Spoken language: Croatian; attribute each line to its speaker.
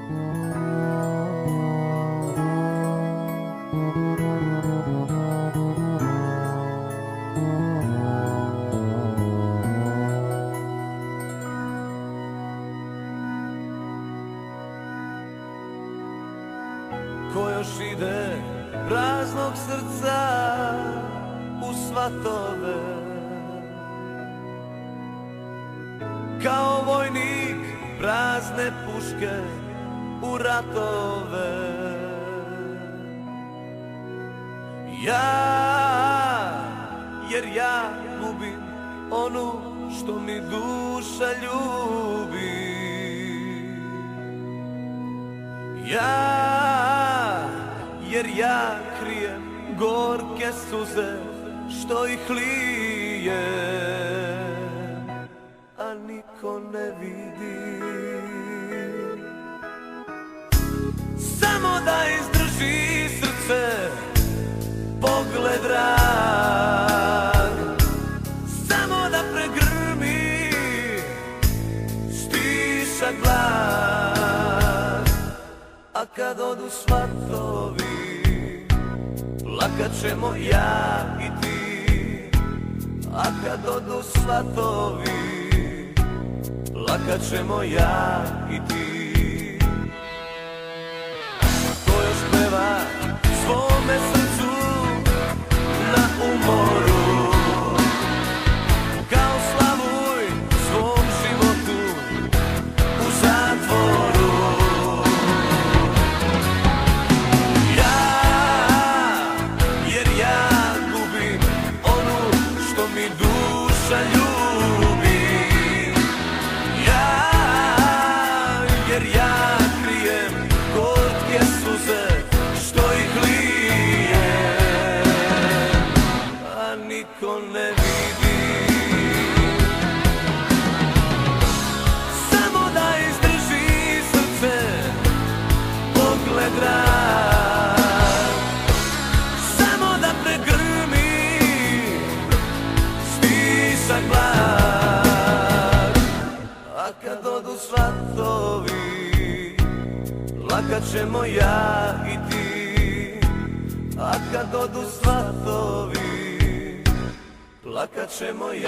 Speaker 1: Ko još ide praznog srca u svatove, kao vojnik prazne puške u ratove. Jer ja gubim onu što mi duša ljubi. Jer ja krijem gorke suze što ih lije, a niko ne vidi. Samo da izdrži srce pogled drag, samo da pregrmi stišak blag. A kad odu svatovi, plakat ćemo ja i ti. A kad odu svatovi, plakat ćemo ja i ti. Ko još peva svome srcu na umoru, kao slavuj svom životu u zatvoru. Duša ljubi, jer ja krijem gorke suze što ih lije, a niko ne vidi. Samo da izdrži srce pogled drag, samo da pregrmi stišak blag. A kad odu svatovi, plakat ćemo ja i ti. A kad odu svatovi, plakat ćemo ja.